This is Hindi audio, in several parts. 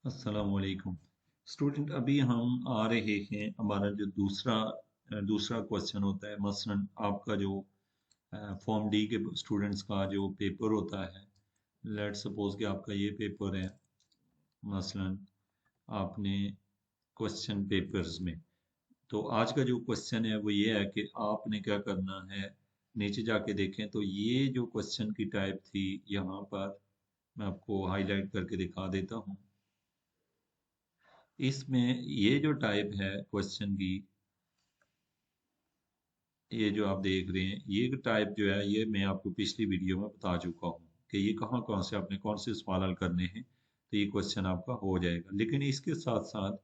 अस्सलाम वालेकुम स्टूडेंट। अभी हम आ रहे हैं हमारा जो दूसरा क्वेश्चन होता है। मसलन आपका जो फॉर्म डी के स्टूडेंट्स का जो पेपर होता है, लेट्स सपोज कि आपका ये पेपर है। मसलन आपने क्वेश्चन पेपर्स में, तो आज का जो क्वेश्चन है वो ये है कि आपने क्या करना है। नीचे जाके देखें तो ये जो क्वेश्चन की टाइप थी, यहाँ पर मैं आपको हाईलाइट करके दिखा देता हूँ। इसमें ये जो टाइप है क्वेश्चन की, ये जो आप देख रहे हैं, ये टाइप जो है ये मैं आपको पिछली वीडियो में बता चुका हूँ कि ये कहाँ कहाँ से आपने कौन से सवाल हल करने हैं, तो ये क्वेश्चन आपका हो जाएगा। लेकिन इसके साथ साथ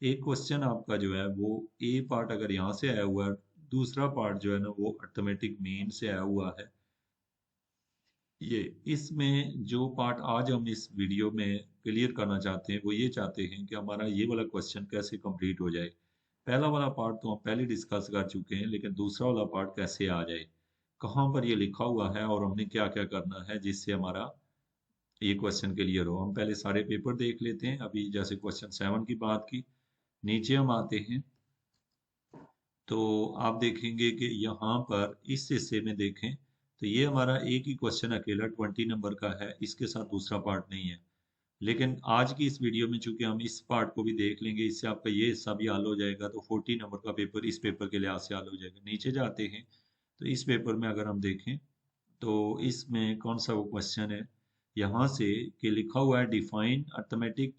एक क्वेश्चन आपका जो है वो ए पार्ट अगर यहाँ से आया हुआ है, दूसरा पार्ट जो है ना वो अर्थमेटिक मीन से आया हुआ है। ये इसमें जो पार्ट आज हम इस वीडियो में क्लियर करना चाहते हैं वो ये चाहते हैं कि हमारा ये वाला क्वेश्चन कैसे कंप्लीट हो जाए। पहला वाला पार्ट तो हम पहले डिस्कस कर चुके हैं, लेकिन दूसरा वाला पार्ट कैसे आ जाए, कहाँ पर ये लिखा हुआ है और हमने क्या क्या करना है जिससे हमारा ये क्वेश्चन क्लियर हो। हम पहले सारे पेपर देख लेते हैं। अभी जैसे क्वेश्चन 7 की बात की, नीचे हम आते हैं तो आप देखेंगे कि यहाँ पर इस हिस्से में देखें तो ये हमारा एक ही क्वेश्चन अकेला 20 नंबर का है, इसके साथ दूसरा पार्ट नहीं है। लेकिन आज की इस वीडियो में चूंकि हम इस पार्ट को भी देख लेंगे, इससे आपका ये हिस्सा भी हल हो जाएगा, तो 40 नंबर का पेपर इस पेपर के लिहाज से हल हो जाएगा। नीचे जाते हैं तो इस पेपर में अगर हम देखें तो इसमें कौन सा वो क्वेश्चन है, यहाँ से कि लिखा हुआ है डिफाइन अर्थमेटिक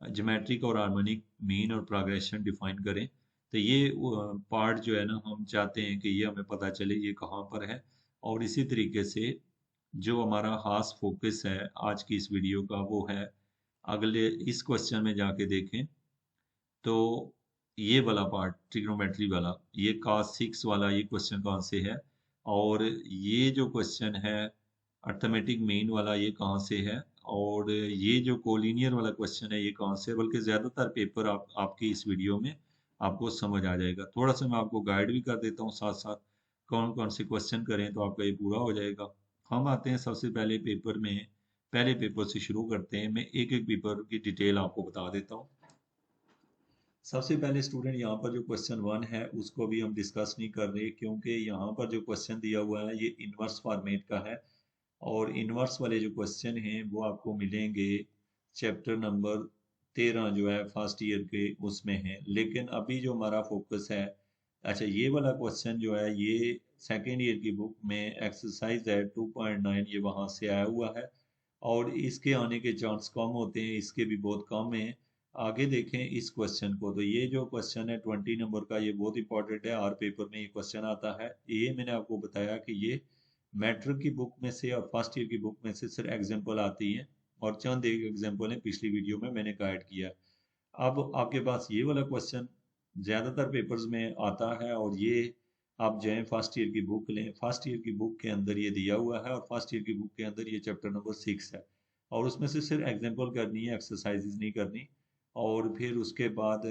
ज्योमेट्रिक और हार्मोनिक मीन और प्रोग्रेशन डिफाइन करें। तो ये पार्ट जो है ना हम चाहते हैं कि ये हमें पता चले ये कहाँ पर है। और इसी तरीके से जो हमारा खास फोकस है आज की इस वीडियो का वो है अगले इस क्वेश्चन में जाके देखें तो ये वाला पार्ट ट्रिग्नोमेट्री वाला, ये cos 6 वाला ये क्वेश्चन कहाँ से है, और ये जो क्वेश्चन है अर्थमेटिक मीन वाला ये कहाँ से है, और ये जो कोलिनियर वाला क्वेश्चन है ये कहाँ से है। बल्कि ज़्यादातर पेपर आपकी इस वीडियो में आपको समझ आ जाएगा। थोड़ा सा मैं आपको गाइड भी कर देता हूँ साथ साथ, कौन कौन से क्वेश्चन करें तो आपका ये पूरा हो जाएगा। हम आते हैं सबसे पहले पेपर में, पहले पेपर से शुरू करते हैं। मैं एक एक पेपर की डिटेल आपको बता देता हूँ। सबसे पहले स्टूडेंट यहाँ पर जो क्वेश्चन 1 है उसको भी हम डिस्कस नहीं कर रहे, क्योंकि यहाँ पर जो क्वेश्चन दिया हुआ है ये इनवर्स फॉर्मेट का है। और इनवर्स वाले जो क्वेश्चन हैं वो आपको मिलेंगे चैप्टर नंबर 13 जो है फर्स्ट ईयर के उसमें है। लेकिन अभी जो हमारा फोकस है, अच्छा ये वाला क्वेश्चन जो है ये सेकेंड ईयर की बुक में एक्सरसाइज है 2.9, ये वहाँ से आया हुआ है। और इसके आने के चांस कम होते हैं, इसके भी बहुत कम है। आगे देखें इस क्वेश्चन को, तो ये जो क्वेश्चन है 20 नंबर का ये बहुत इंपॉर्टेंट है, हर पेपर में ये क्वेश्चन आता है। ये मैंने आपको बताया कि ये मैट्रिक की बुक में से और फर्स्ट ईयर की बुक में से सिर्फ एग्जाम्पल आती है, और चंद एक एग्जाम्पल है पिछली वीडियो में मैंने गाइड किया। अब आपके पास ये वाला क्वेश्चन ज्यादातर पेपर्स में आता है, और ये आप जाएं फर्स्ट ईयर की बुक लें, फर्स्ट ईयर की बुक के अंदर ये दिया हुआ है, और फर्स्ट ईयर की बुक के अंदर ये चैप्टर नंबर 6 है। और उसमें से सिर्फ एग्जाम्पल करनी है, एक्सरसाइजेज नहीं करनी। और फिर उसके बाद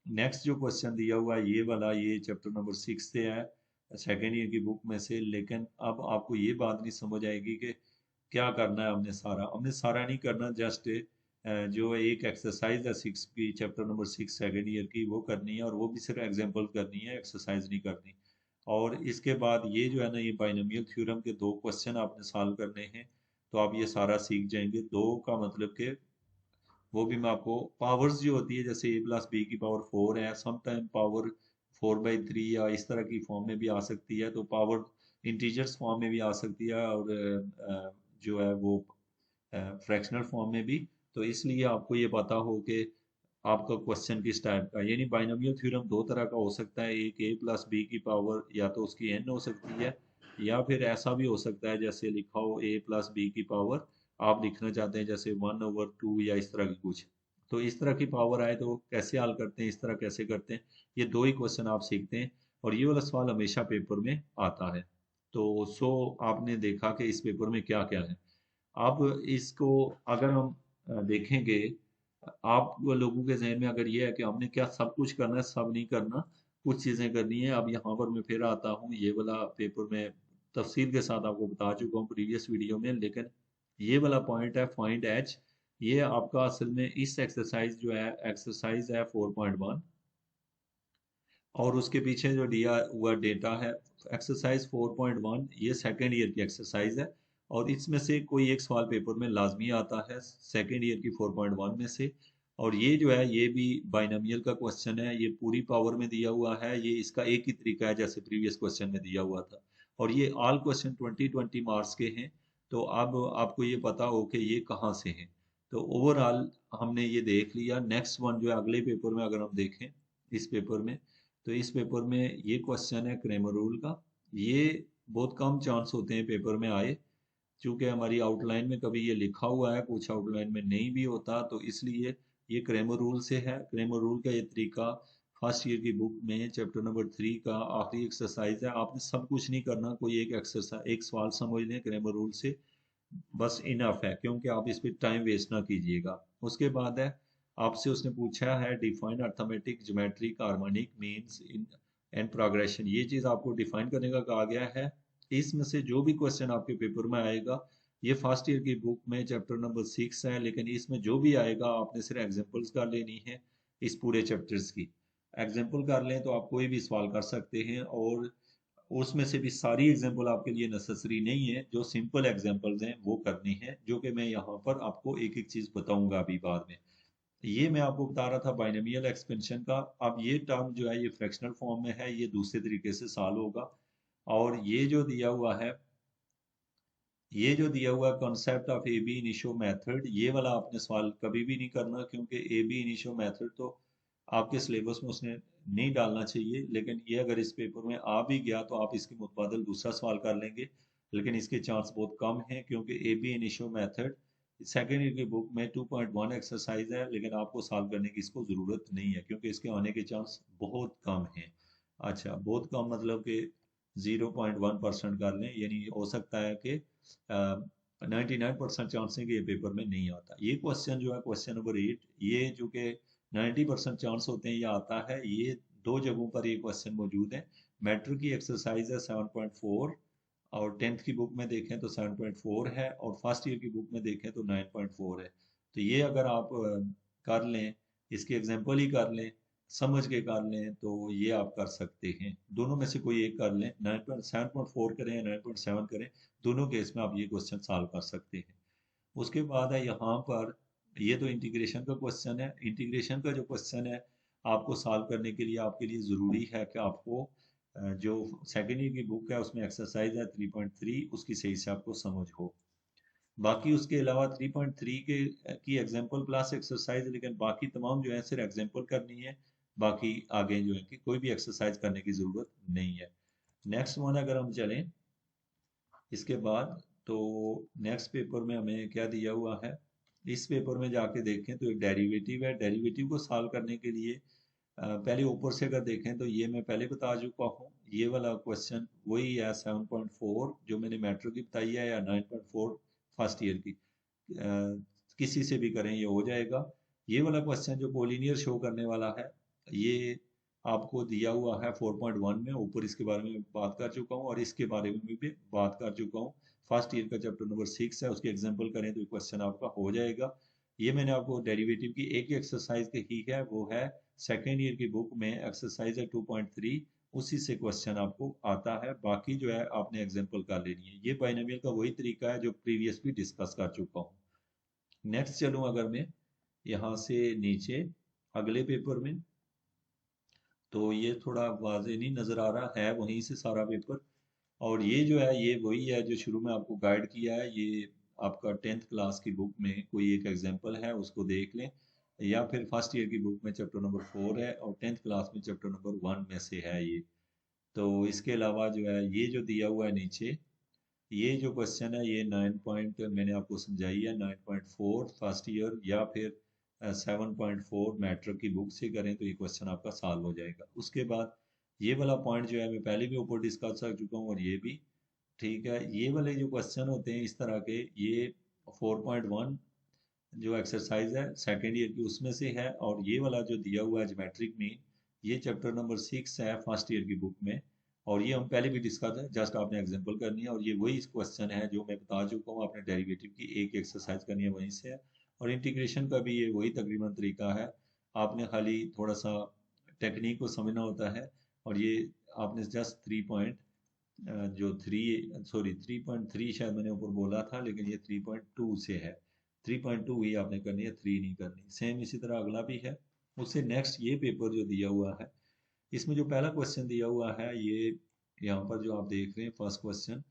नेक्स्ट जो क्वेश्चन दिया हुआ है ये वाला, ये चैप्टर नंबर 6 से है सेकेंड ईयर की बुक में से। लेकिन अब आपको ये बात नहीं समझ आएगी कि क्या करना है। हमने सारा नहीं करना, जस्ट जो एक एक्सरसाइज है 6 की, चैप्टर नंबर 6 सेकेंड ईयर की, वो करनी है, और वो भी सिर्फ एग्जाम्पल करनी है, एक्सरसाइज नहीं करनी। और इसके बाद ये जो है ना ये बाइनोमियल थ्योरम के 2 क्वेश्चन आपने सॉल्व करने हैं, तो आप ये सारा सीख जाएंगे। 2 का मतलब कि वो भी मैं आपको पावर्स जो होती है, जैसे ए प्लस बी की पावर 4 है, समटाइम पावर 4/3 या इस तरह की फॉर्म में भी आ सकती है, तो पावर इंटीजर्स फॉर्म में भी आ सकती है, और जो है वो फ्रैक्शनल फॉर्म में भी। तो इसलिए आपको ये पता हो कि आपका क्वेश्चन किस टाइप का, यानी बाइनोमियल थ्योरम 2 तरह का हो सकता है। एक ए प्लस बी की पावर या तो उसकी एन हो सकती है, या फिर ऐसा भी हो सकता है जैसे लिखा हो ए प्लस बी की पावर, आप लिखना चाहते हैं जैसे 1/2 या इस तरह की कुछ। तो इस तरह की पावर आए तो कैसे हल करते हैं, इस तरह कैसे करते हैं, ये 2 ही क्वेश्चन आप सीखते हैं। और ये वाला सवाल हमेशा पेपर में आता है। तो आपने देखा कि इस पेपर में क्या क्या है। अब इसको अगर हम देखेंगे, आप लोगों के जहन में अगर ये है कि हमने क्या सब कुछ करना है, सब नहीं करना, कुछ चीजें करनी है। अब यहाँ पर मैं फिर आता हूँ, ये वाला पेपर में तफसील के साथ आपको बता चुका हूँ प्रीवियस वीडियो में, लेकिन ये वाला पॉइंट है फाइंड एच ये आपका असल में इस एक्सरसाइज जो है, एक्सरसाइज है 4.1, और उसके पीछे जो दिया हुआ डेटा है एक्सरसाइज 4.1, ये सेकेंड ईयर की एक्सरसाइज है, और इसमें से कोई एक सवाल पेपर में लाजमी आता है सेकेंड ईयर की 4.1 में से। और ये जो है ये भी बाइनोमियल का क्वेश्चन है, ये पूरी पावर में दिया हुआ है, ये इसका एक ही तरीका है जैसे प्रीवियस क्वेश्चन में दिया हुआ था, और ये ऑल क्वेश्चन 20-20 मार्क्स के हैं। तो अब आपको ये पता हो कि ये कहाँ से हैं। तो ओवरऑल हमने ये देख लिया। नेक्स्ट वन जो है अगले पेपर में अगर हम देखें इस पेपर में, तो इस पेपर में ये क्वेश्चन है क्रेमर रूल का। ये बहुत कम चांस होते हैं पेपर में आए, क्योंकि हमारी आउटलाइन में कभी ये लिखा हुआ है, कुछ आउटलाइन में नहीं भी होता, तो इसलिए ये क्रेमर रूल से है। क्रेमर रूल का ये तरीका फर्स्ट ईयर की बुक में चैप्टर नंबर 3 का आखिरी एक्सरसाइज है। आपने सब कुछ नहीं करना, कोई एक एक्सरसाइज एक सवाल समझ लें क्रेमर रूल से, बस इनफ है, क्योंकि आप इस पे टाइम वेस्ट ना कीजिएगा। उसके बाद है आपसे उसने पूछा है define arithmetic geometric harmonic means in and progression, ये चीज आपको डिफाइन करने का कहा गया है। इसमें से जो भी क्वेश्चन आपके पेपर में आएगा, ये फर्स्ट ईयर की बुक में चैप्टर नंबर 6 है, लेकिन इसमें जो भी आएगा आपने सिर्फ एग्जांपल्स कर लेनी है इस पूरे चैप्टर्स की। एग्जांपल कर लें तो आप कोई भी सवाल कर सकते हैं, और उसमें से भी सारी एग्जांपल आपके लिए नेसेसरी नहीं है, जो सिंपल एग्जांपल्स हैं वो करनी है, जो कि मैं यहाँ पर आपको एक एक चीज बताऊंगा अभी बाद में। ये मैं आपको बता रहा था बाइनोमियल एक्सपेंशन का। अब ये टर्म जो है ये फ्रैक्शनल फॉर्म में है, ये दूसरे तरीके से सॉल्व होगा। और ये जो दिया हुआ concept of ab initio method, ये वाला आपने सवाल कभी भी नहीं करना, क्योंकि ए बी इनिशियो मेथड तो आपके सिलेबस में उसने नहीं डालना चाहिए, लेकिन ये अगर इस पेपर में आ भी गया तो आप इसके मुतबादल दूसरा सवाल कर लेंगे, लेकिन इसके चांस बहुत कम हैं, क्योंकि ab initio method second year की बुक में 2.1 एक्सरसाइज है, लेकिन आपको सॉल्व करने की इसको ज़रूरत नहीं है, क्योंकि इसके आने के चांस बहुत कम हैं। अच्छा, बहुत कम मतलब कि 0.1% कर लें, यानी हो सकता है कि 99% चांस है कि ये पेपर में नहीं आता। ये क्वेश्चन जो है क्वेश्चन नंबर 8, ये जो कि 90% चांस होते हैं ये आता है, ये दो जगहों पर ये क्वेश्चन मौजूद है। मैट्रिक की एक्सरसाइज है 7.4, और 10th की बुक में देखें तो 7.4 है, और फर्स्ट ईयर की बुक में देखें तो 9.4 है। तो ये अगर आप कर लें, इसके एग्जाम्पल ही कर लें, समझ के कर लें, तो ये आप कर सकते हैं। दोनों में से कोई एक कर लें, 9.7.4 करें या 9.7 करें, दोनों केस में आप ये क्वेश्चन सॉल्व कर सकते हैं। उसके बाद है यहाँ पर, ये तो इंटीग्रेशन का क्वेश्चन है। इंटीग्रेशन का जो क्वेश्चन है आपको सॉल्व करने के लिए आपके लिए ज़रूरी है कि आपको जो सेकेंड ईयर की बुक है उसमें एक्सरसाइज है 3.3, उसकी सही से आपको समझ हो। बाकी उसके अलावा 3.3 की एग्जाम्पल क्लास एक्सरसाइज, लेकिन बाकी तमाम जो है सिर्फ एग्जाम्पल करनी है, बाकी आगे जो है कि कोई भी एक्सरसाइज करने की ज़रूरत नहीं है। नेक्स्ट वन अगर हम चलें इसके बाद, तो नेक्स्ट पेपर में हमें क्या दिया हुआ है, इस पेपर में जाके देखें तो एक डेरिवेटिव है। डेरिवेटिव को सॉल्व करने के लिए पहले ऊपर से अगर देखें तो ये मैं पहले बता चुका हूँ, ये वाला क्वेश्चन वही है 7.4 जो मैंने मेट्रो की बताई है, या 9.4 फर्स्ट ईयर की, किसी से भी करें ये हो जाएगा। ये वाला क्वेश्चन जो कोलिनियर शो करने वाला है, ये आपको दिया हुआ है 4.1 में, ऊपर इसके बारे में बात कर चुका हूँ, और इसके बारे में भी बात कर चुका हूँ। फर्स्ट ईयर का चैप्टर नंबर 6 है, उसके एग्जाम्पल करें तो क्वेश्चन आपका हो जाएगा। ये मैंने आपको डेरिवेटिव की एक ही एक्सरसाइज की है, वो है सेकेंड ईयर की बुक में एक्सरसाइज है 2.3, उसी से क्वेश्चन आपको आता है। बाकी जो है आपने एग्जाम्पल कर लेनी है। ये बाइनोमियल का वही तरीका है जो प्रीवियस भी डिस्कस कर चुका हूँ। नेक्स्ट चलूँ अगर मैं यहाँ से नीचे अगले पेपर में, तो ये थोड़ा वाजे नहीं नजर आ रहा है, वहीं से सारा पेपर। और ये जो है ये वही है जो शुरू में आपको गाइड किया है। ये आपका 10th क्लास की बुक में कोई एक एग्जाम्पल है, उसको देख लें, या फिर फर्स्ट ईयर की बुक में चैप्टर नंबर 4 है, और 10th क्लास में चैप्टर नंबर 1 में से है ये। तो इसके अलावा जो है ये जो दिया हुआ है नीचे, ये जो क्वेश्चन है ये 9 पॉइंट मैंने आपको समझाई है, 9.4 फर्स्ट ईयर या फिर 7.4 मैट्रिक की बुक से करें तो ये क्वेश्चन आपका सॉल्व हो जाएगा। उसके बाद ये वाला पॉइंट जो है मैं पहले भी ऊपर डिस्कस कर चुका हूँ, और ये भी ठीक है। ये वाले जो क्वेश्चन होते हैं इस तरह के, ये 4.1 जो एक्सरसाइज है सेकेंड ईयर की उसमें से है, और ये वाला जो दिया हुआ है ज्योमेट्रिक मीन, ये चैप्टर नंबर 6 है फर्स्ट ईयर की बुक में, और ये हम पहले भी डिस्कस है, जस्ट आपने एग्जांपल करनी है, और ये वही क्वेश्चन है जो मैं बता चुका हूँ, आपने डेरिवेटिव की एक एक्सरसाइज करनी है वहीं से है। और इंटीग्रेशन का भी ये वही तकरीबन तरीका है। आपने खाली थोड़ा सा टेक्निक को समझना होता है, और ये आपने जस्ट 3.3 शायद मैंने ऊपर बोला था, लेकिन ये 3.2 से है। 3.2 ही आपने करनी है, 3 नहीं करनी। सेम इसी तरह अगला भी है। उससे नेक्स्ट ये पेपर जो दिया हुआ है, इसमें जो पहला क्वेश्चन दिया हुआ है, ये यहाँ पर जो आप देख रहे हैं फर्स्ट क्वेश्चन,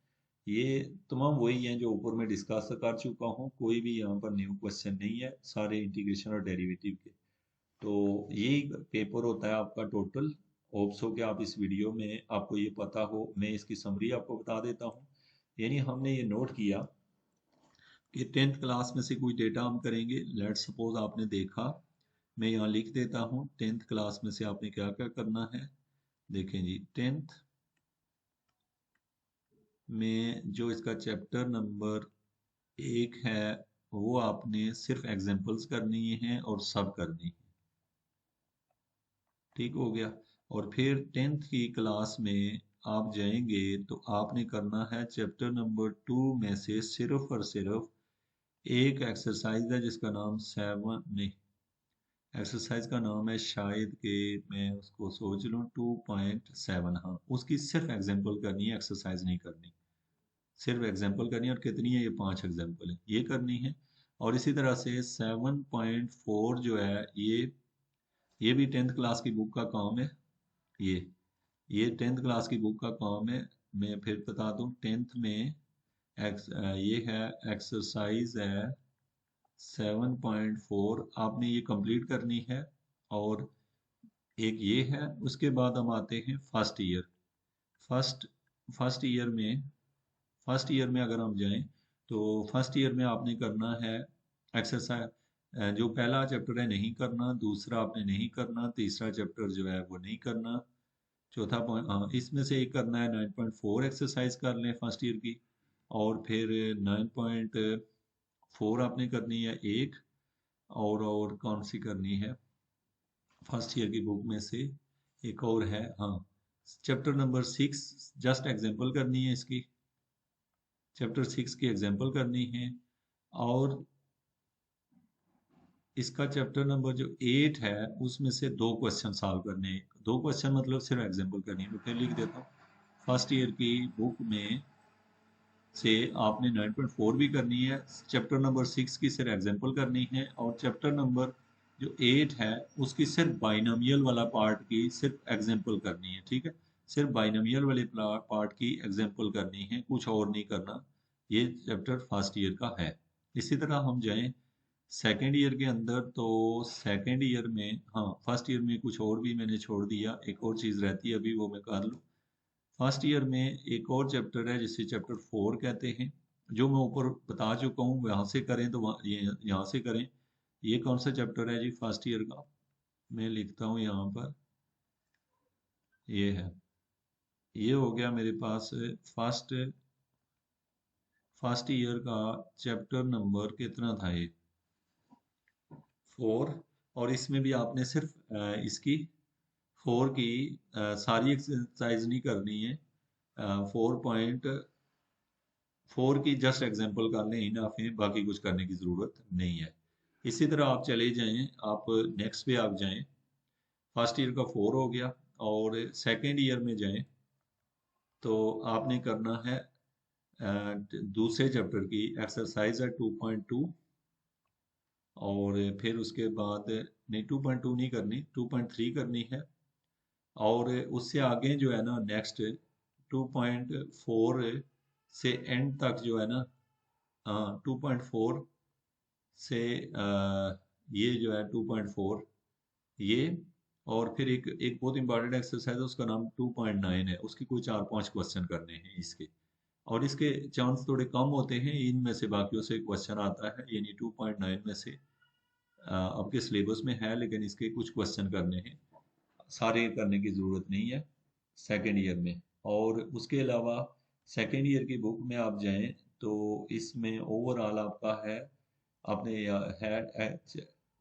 ये तमाम वही हैं जो ऊपर मैं डिस्कस कर चुका हूँ। कोई भी यहाँ पर न्यू क्वेश्चन नहीं है, सारे इंटीग्रेशन और डेरिवेटिव के। तो यही पेपर होता है आपका टोटल। होप्स हो कि आप इस वीडियो में आपको ये पता हो। मैं इसकी समरी आपको बता देता हूँ। यानी हमने ये नोट किया कि 10th क्लास में से कोई डेटा हम करेंगे। लेट्स सपोज आपने देखा, मैं यहाँ लिख देता हूँ 10th क्लास में से आपने क्या क्या करना है। देखें जी, 10th में जो इसका चैप्टर नंबर 1 है, वो आपने सिर्फ एग्जांपल्स करनी है और सब करनी है। ठीक हो गया। और फिर 10th की क्लास में आप जाएंगे तो आपने करना है चैप्टर नंबर 2 में से सिर्फ और सिर्फ एक एक्सरसाइज है जिसका नाम 7 नहीं, एक्सरसाइज का नाम है शायद कि मैं उसको सोच लूँ 2.7। हाँ, उसकी सिर्फ एग्जांपल करनी है, एक्सरसाइज नहीं करनी। सिर्फ एग्जांपल करनी है। और कितनी है? ये 5 एग्जांपल है, ये करनी है। और इसी तरह से 7.4 जो है, ये भी 10th क्लास की बुक का काम है। ये ये 10th क्लास की बुक का काम है। मैं फिर बता दूं, 10th में ये है एक्सरसाइज है 7.4, आपने ये कंप्लीट करनी है। और एक ये है। उसके बाद हम आते हैं first year. First first year में फर्स्ट ईयर में अगर हम जाएं तो फर्स्ट ईयर में आपने करना है एक्सरसाइज। जो पहला चैप्टर है नहीं करना, दूसरा आपने नहीं करना, तीसरा चैप्टर जो है वो नहीं करना, चौथा पॉइंट, हाँ, इसमें से एक करना है। 9.4 एक्सरसाइज कर लें फर्स्ट ईयर की। और फिर 9.4 आपने करनी है एक। और कौन सी करनी है फर्स्ट ईयर की बुक में से? एक और है, हाँ, चैप्टर नंबर 6, जस्ट एग्जांपल करनी है इसकी। चैप्टर 6 की एग्जांपल करनी है। और इसका चैप्टर नंबर जो 8 है, उसमें से 2 क्वेश्चन सॉल्व करने हैं। 2 क्वेश्चन मतलब सिर्फ एग्जांपल करनी है। मैं फिर लिख देता हूँ, फर्स्ट ईयर की बुक में से आपने 9.4 भी करनी है, चैप्टर नंबर 6 की सिर्फ एग्जांपल करनी है, और चैप्टर नंबर जो 8 है उसकी सिर्फ बाइनोमियल वाला पार्ट की सिर्फ एग्जांपल करनी है। ठीक है, सिर्फ बाइनोमियल वाले पार्ट की एग्जांपल करनी है, कुछ और नहीं करना। ये चैप्टर फर्स्ट ईयर का है। इसी तरह हम जाएं सेकेंड ईयर के अंदर, तो सेकेंड ईयर में, हाँ, फर्स्ट ईयर में कुछ और भी मैंने छोड़ दिया, एक और चीज़ रहती है अभी, वो मैं कर लूँ। फर्स्ट ईयर में एक और चैप्टर है जिसे चैप्टर 4 कहते हैं, जो मैं ऊपर बता चुका हूँ। वहाँ से करें तो यहाँ से करें। ये कौन सा चैप्टर है जी फर्स्ट ईयर का? मैं लिखता हूँ यहाँ पर, ये है। ये हो गया मेरे पास फर्स्ट फर्स्ट ईयर का चैप्टर नंबर कितना था ये? 4। और इसमें भी आपने सिर्फ इसकी 4 की सारी एक्सरसाइज नहीं करनी है। 4.4 की जस्ट एग्जांपल कर लें, इनफ है, बाकी कुछ करने की ज़रूरत नहीं है। इसी तरह आप चले जाएं, आप नेक्स्ट पे आप जाएं। फर्स्ट ईयर का 4 हो गया। और सेकेंड ईयर में जाएं तो आपने करना है दूसरे चैप्टर की एक्सरसाइज है 2.2। और फिर उसके बाद नहीं, 2.2 नहीं करनी, 2.3 करनी है। और उससे आगे जो है ना, नेक्स्ट 2.4 से एंड तक जो है ना, हाँ, 2.4 से ये जो है 2.4 ये। और फिर एक एक बहुत इंपॉर्टेंट एक्सरसाइज है, उसका नाम 2.9 है। उसके कोई 4-5 क्वेश्चन करने हैं इसके। और इसके चांस थोड़े कम होते हैं, इनमें से बाकियों से क्वेश्चन आता है। यानी 2.9 में से आपके सिलेबस में है, लेकिन इसके कुछ क्वेश्चन करने हैं, सारे करने की ज़रूरत नहीं है सेकेंड ईयर में। और उसके अलावा सेकेंड ईयर की बुक में आप जाएं तो इसमें ओवरऑल आपका है, आपने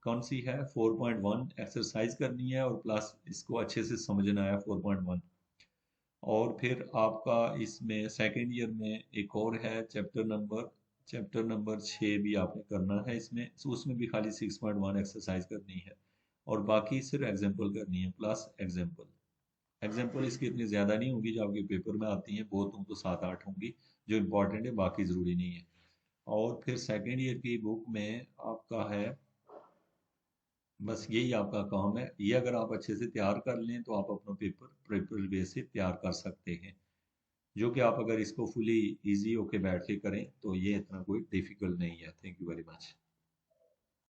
कौन सी है, 4.1 एक्सरसाइज करनी है, और प्लस इसको अच्छे से समझना है 4.1। और फिर आपका इसमें सेकेंड ईयर में एक और है चैप्टर नंबर चैप्टर नंबर 6 भी आपने करना है इसमें, उसमें भी खाली 6.1 एक्सरसाइज करनी है और बाकी सिर्फ एग्जाम्पल करनी है प्लस एग्जाम्पल। एग्जाम्पल इसकी इतनी ज़्यादा नहीं होगी जो आपके पेपर में आती हैं, बहुत हों तो 7-8 होंगी जो इम्पोर्टेंट है, बाकी ज़रूरी नहीं है। और फिर सेकेंड ईयर की बुक में आपका है, बस यही आपका काम है। ये अगर आप अच्छे से तैयार कर लें तो आप अपना पेपर बेस से तैयार कर सकते हैं, जो कि आप अगर इसको फुली इजी होके बैठ के करें तो ये इतना कोई डिफिकल्ट नहीं है। Thank you very much.